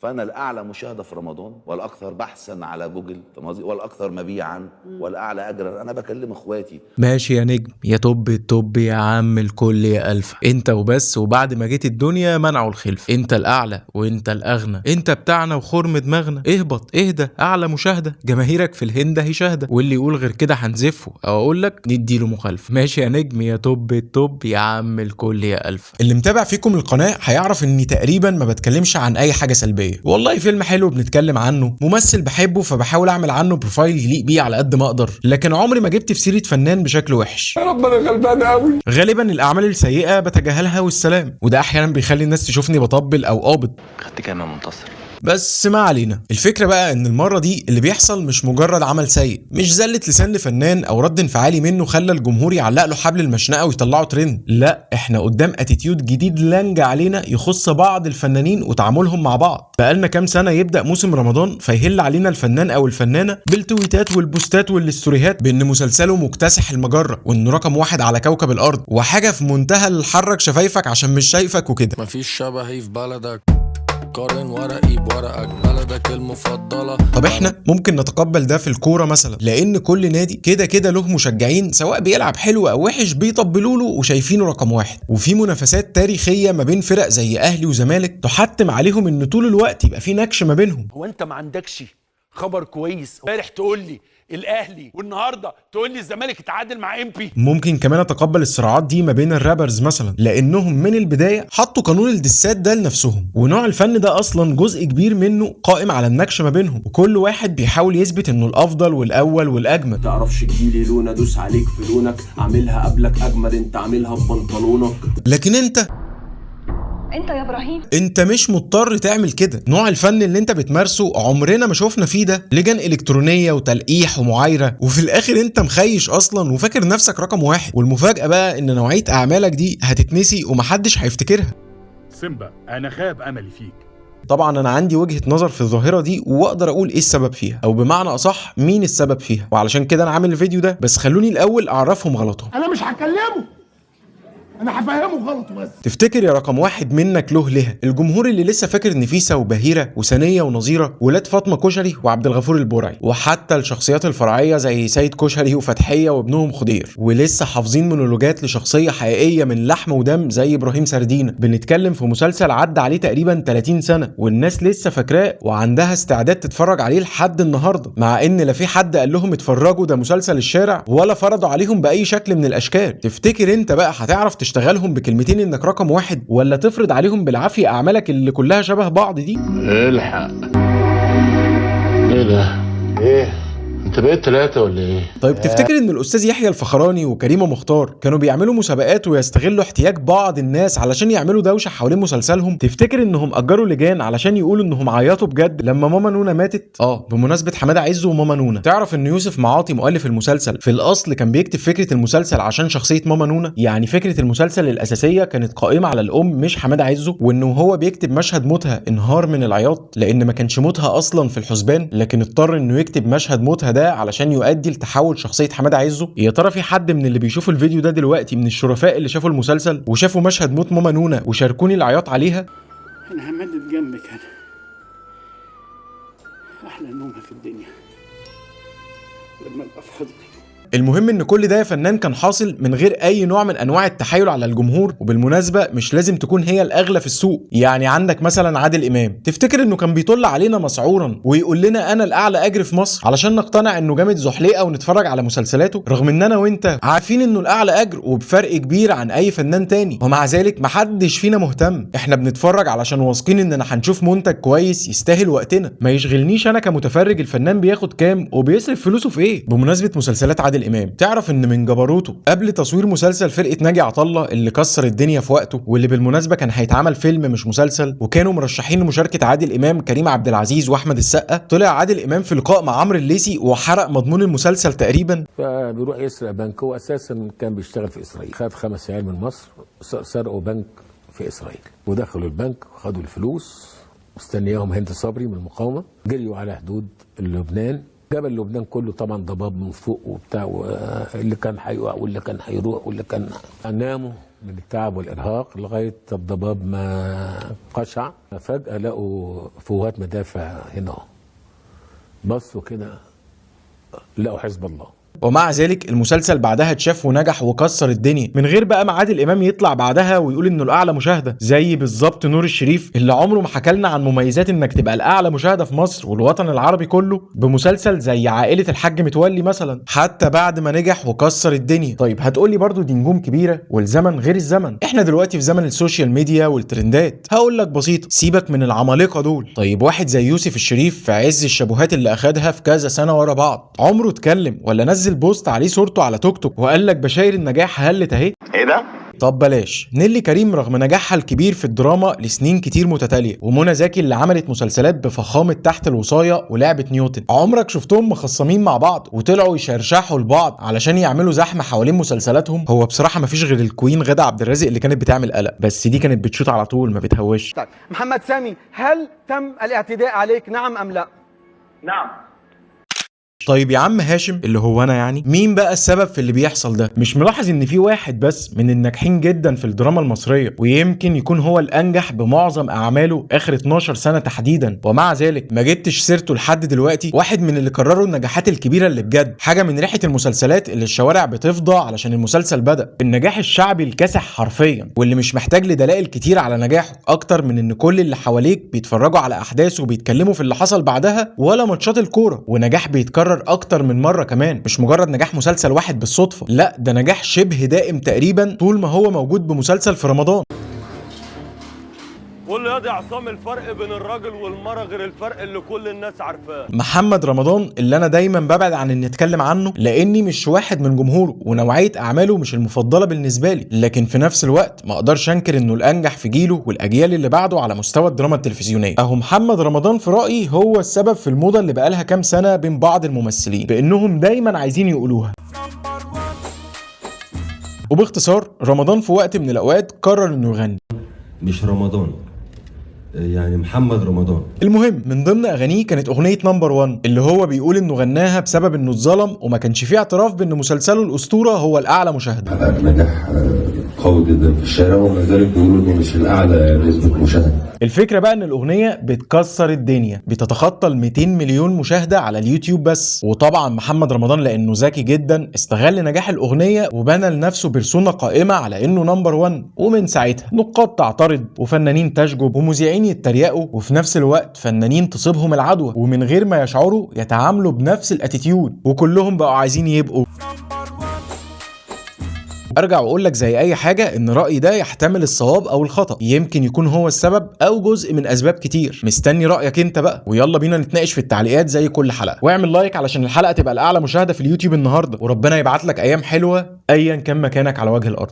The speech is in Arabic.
فأنا الأعلى مشاهدة في رمضان والأكثر بحثا على جوجل والأكثر مبيعا والأعلى أجرا. أنا بكلم إخواتي. ماشي يا نجم، يا توب التوب يا عم الكل يا ألفا، انت وبس. وبعد ما جيت الدنيا منعوا الخلف، انت الأعلى وانت الأغنى، انت بتاعنا وخرم دماغنا. اهبط اهدى، أعلى مشاهدة، جماهيرك في الهند هي شاهدة، واللي يقول غير كده هنزفه أو أقول لك نديله مخالفة. ماشي يا نجم، يا توب التوب يا عم الكل يا ألفا. اللي متابع فيكم القناة هيعرف اني تقريبا ما بتكلمش عن اي حاجة سلبية. والله فيلم حلو بنتكلم عنه، ممثل بحبه فبحاول اعمل عنه بروفايل يليق بيه على قد ما اقدر، لكن عمري ما جبت في سيرة فنان بشكل وحش. يا رب انا غلبان قوي. غالبا الاعمال السيئة بتجاهلها والسلام، وده احيانا بيخلي الناس تشوفني بطبل او قابض. خدت كام يا منتصر؟ بس ما علينا. الفكرة بقى ان المرة دي اللي بيحصل مش مجرد عمل سيء، مش زلة لسان لفنان او رد انفعالي منه خلى الجمهور يعلق له حبل المشنقة ويطلعه ترند. لا، احنا قدام اتيتيود جديد لنج علينا يخص بعض الفنانين وتعاملهم مع بعض. بقالنا كام سنة يبدأ موسم رمضان فيهل علينا الفنان او الفنانة بالتويتات والبوستات والاستوريهات بان مسلسله مكتسح المجرة وانه رقم 1 على كوكب الارض، وحاجة في منتهى اللي حرك شفايفك عشان مش شايفك وكده. مفيش شبهي في بلدك، قارن ورقي بورقك، بلدك المفضلة. طب احنا ممكن نتقبل ده في الكورة مثلا، لان كل نادي كده كده له مشجعين سواء بيلعب حلو او وحش بيطبلوا له وشايفينه رقم 1. وفي منافسات تاريخية ما بين فرق زي اهلي وزمالك تحتم عليهم ان طول الوقت يبقى في نكش ما بينهم. هو انت ما عندكش خبر كويس؟ امبارح تقول لي الاهلي والنهارده تقول لي الزمالك اتعادل مع امبي. ممكن كمان اتقبل الصراعات دي ما بين الرابرز مثلا، لانهم من البدايه حطوا قانون الدسات ده لنفسهم، ونوع الفن ده اصلا جزء كبير منه قائم على النكش ما بينهم، وكل واحد بيحاول يثبت انه الافضل والاول والاجمد. تعرفش تجيلي لون ادوس عليك في لونك، عاملها قبلك اجمد، انت عاملها ببنطلونك. لكن انت يا ابراهيم انت مش مضطر تعمل كده. نوع الفن اللي انت بتمارسه عمرنا ما شفنا فيه ده، لجان الكترونيه وتلقيح ومعايره، وفي الاخر انت مخيش اصلا وفاكر نفسك رقم 1. والمفاجاه بقى ان نوعيه اعمالك دي هتتنسي ومحدش هيفتكرها. سيمبا انا خاب املي فيك. طبعا انا عندي وجهة نظر في الظاهرة دي واقدر اقول ايه السبب فيها، او بمعنى اصح مين السبب فيها، وعلشان كده انا عامل الفيديو ده. بس خلوني الاول اعرفهم غلطهم. انا مش هكلمه، انا هفهمه غلطه بس. تفتكر يا رقم 1 منك له لها الجمهور اللي لسه فاكر نفيسة وبهيرة وسنية ونظيرة ولاد فاطمة كشري وعبد الغفور البرعي، وحتى الشخصيات الفرعية زي سيد كشري وفتحية وابنهم خضير، ولسه حافظين مونولوجات لشخصية حقيقية من لحم ودم زي ابراهيم سردينة. بنتكلم في مسلسل عدى عليه تقريبا 30 سنة والناس لسه فاكراه وعندها استعداد تتفرج عليه لحد النهاردة، مع ان لا في حد قال لهم اتفرجوا ده مسلسل الشارع ولا فرضوا عليهم بأي شكل من الاشكال. تفتكر انت بقى هتعرف تشتغلهم بكلمتين انك رقم 1 ولا تفرض عليهم بالعافية اعمالك اللي كلها شبه بعض دي؟ الحق ايه ده؟ ايه انت بقيت 3 ولا ايه؟ طيب تفتكر ان الاستاذ يحيى الفخراني وكريمه مختار كانوا بيعملوا مسابقات ويستغلوا احتياج بعض الناس علشان يعملوا دوشه حوالين مسلسلهم؟ تفتكر انهم اجروا لجان علشان يقولوا انهم عيطوا بجد لما ماما نونا ماتت؟ بمناسبه حماده عز وماما نونا، تعرف ان يوسف معاطي مؤلف المسلسل في الاصل كان بيكتب فكره المسلسل عشان شخصيه ماما نونا؟ يعني فكره المسلسل الاساسيه كانت قائمه على الام مش حماده عزه، وانه هو بيكتب مشهد موتها انهار من العياط لان ما كانش موتها اصلا في الحسبان، لكن اضطر انه يكتب مشهد موتها ده علشان يؤدي لتحول شخصيه حماده عزه. يا ترى في حد من اللي بيشوفوا الفيديو ده دلوقتي من الشرفاء اللي شافوا المسلسل وشافوا مشهد موت ماما نونا وشاركوني العياط عليها؟ انا همدد جنبك، انا احلى نومه في الدنيا لما ابقى في حضنك. المهم ان كل ده يا فنان كان حاصل من غير اي نوع من انواع التحايل على الجمهور، وبالمناسبه مش لازم تكون هي الاغلى في السوق. يعني عندك مثلا عادل امام، تفتكر انه كان بيطل علينا مسعورا ويقول لنا انا الاعلى اجر في مصر علشان نقتنع انه جامد زحليقه ونتفرج على مسلسلاته، رغم ان انا وانت عارفين انه الاعلى اجر وبفرق كبير عن اي فنان تاني، ومع ذلك محدش فينا مهتم. احنا بنتفرج علشان واثقين اننا هنشوف منتج كويس يستاهل وقتنا. ما يشغلنيش انا كمتفرج الفنان بياخد كام وبيصرف فلوسه في ايه. بمناسبه مسلسلات عادل امام، تعرف ان من جبروته قبل تصوير مسلسل فرقه ناجي عطا الله اللي كسر الدنيا في وقته، واللي بالمناسبه كان هيتعمل فيلم مش مسلسل، وكانوا مرشحين لمشاركه عادل امام كريم عبد العزيز واحمد السقا، طلع عادل امام في لقاء مع عمرو الليثي وحرق مضمون المسلسل تقريبا. فبيروح يسرق بنك، هو اساسا كان بيشتغل في اسرائيل، خد 5 عيال من مصر سرقوا بنك في اسرائيل ودخلوا البنك وخدوا الفلوس، مستنياهم هند صبري من المقاومه، جريوا على حدود لبنان، جبل لبنان كله طبعا ضباب من فوق وبتاع، واللي كان هيقع واللي كان هيروح واللي كان ناموا من التعب والارهاق لغايه الضباب ما قشع. فجاه لقوا فوهات مدافع هنا، بصوا كده لقوا حزب الله. ومع ذلك المسلسل بعدها اتشاف ونجح وكسر الدنيا، من غير بقى ما عادل امام يطلع بعدها ويقول انه الاعلى مشاهده، زي بالظبط نور الشريف اللي عمره ما حكى لنا عن مميزات انك تبقى الاعلى مشاهده في مصر والوطن العربي كله بمسلسل زي عائله الحاج متولي مثلا، حتى بعد ما نجح وكسر الدنيا. طيب هتقولي برضو دي نجوم كبيره والزمن غير الزمن، احنا دلوقتي في زمن السوشيال ميديا والترندات. هقول لك بسيطه، سيبك من العمالقه دول. طيب واحد زي يوسف الشريف في عز الشبهات اللي اخدها في كذا سنه ورا بعض، عمره اتكلم ولا نزل بوست عليه صورته على توك توك وقال لك بشاير النجاح هلت اهي؟ ايه ده؟ طب بلاش. نيلي كريم رغم نجاحها الكبير في الدراما لسنين كتير متتاليه، ومنى زكي اللي عملت مسلسلات بفخامه تحت الوصايه ولعبه نيوتن، عمرك شفتهم مخصمين مع بعض وطلعوا يشرشحوا لبعض علشان يعملوا زحمه حوالين مسلسلاتهم؟ هو بصراحه مفيش غير الكوين غادة عبد الرازق اللي كانت بتعمل قلق، بس دي كانت بتشوط على طول ما بتهوش. طيب محمد سامي، هل تم الاعتداء عليك نعم ام لا؟ نعم. طيب يا عم هاشم اللي هو انا يعني، مين بقى السبب في اللي بيحصل ده؟ مش ملاحظ ان في واحد بس من الناجحين جدا في الدراما المصريه، ويمكن يكون هو الانجح بمعظم اعماله اخر 12 سنه تحديدا، ومع ذلك ما جبتش سيرته لحد دلوقتي؟ واحد من اللي كرروا النجاحات الكبيره اللي بجد، حاجه من ريحه المسلسلات اللي الشوارع بتفضى علشان المسلسل بدا، النجاح الشعبي الكاسح حرفيا، واللي مش محتاج لدلائل كتير على نجاحه اكتر من ان كل اللي حواليك بيتفرجوا على احداثه وبيتكلموا في اللي حصل بعدها، ولا ماتشات الكوره. ونجاح بيتكرر اكتر من مره كمان، مش مجرد نجاح مسلسل واحد بالصدفه، لا ده نجاح شبه دائم تقريبا طول ما هو موجود بمسلسل في رمضان. قول لي يا عصام، الفرق بين الراجل والمرأة غير الفرق اللي كل الناس عارفاه. محمد رمضان اللي انا دايما ببعد عن اني اتكلم عنه لاني مش واحد من جمهوره ونوعيه اعماله مش المفضله بالنسبه لي، لكن في نفس الوقت ما اقدرش انكر انه الانجح في جيله والاجيال اللي بعده على مستوى الدراما التلفزيونيه. اهو محمد رمضان في رايي هو السبب في الموضه اللي بقالها كام سنه بين بعض الممثلين بانهم دايما عايزين يقولوها. وباختصار رمضان في وقت من الاوقات قرر انه يغني، مش رمضان يعني محمد رمضان. المهم من ضمن اغانيه كانت اغنيه نمبر 1 اللي هو بيقول انه غناها بسبب انه اتظلم وما كانش فيه اعتراف بان مسلسله الاسطوره هو الاعلى مشاهده. حقق نجاح قوي جدا في الشارع ومع ذلك بيقولوا انه مش الاعلى نسبه مشاهده. الفكره بقى ان الاغنيه بتكسر الدنيا، بتتخطى ال 200 مليون مشاهده على اليوتيوب بس. وطبعا محمد رمضان لانه ذكي جدا استغل نجاح الاغنيه وبنى لنفسه بيرسونا قائمه على انه نمبر 1، ومن ساعتها نقاد تعترض وفنانين تشجب ومذيعين يتريقوا، وفي نفس الوقت فنانين تصيبهم العدوى ومن غير ما يشعروا يتعاملوا بنفس الاتيتيود، وكلهم بقوا عايزين يبقوا. ارجع واقول لك زي اي حاجه ان رايي ده يحتمل الصواب او الخطا، يمكن يكون هو السبب او جزء من اسباب كتير. مستني رايك انت بقى، ويلا بينا نتناقش في التعليقات زي كل حلقه. واعمل لايك علشان الحلقه تبقى الاعلى مشاهده في اليوتيوب النهارده، وربنا يبعت لك ايام حلوه ايا كان مكانك على وجه الارض.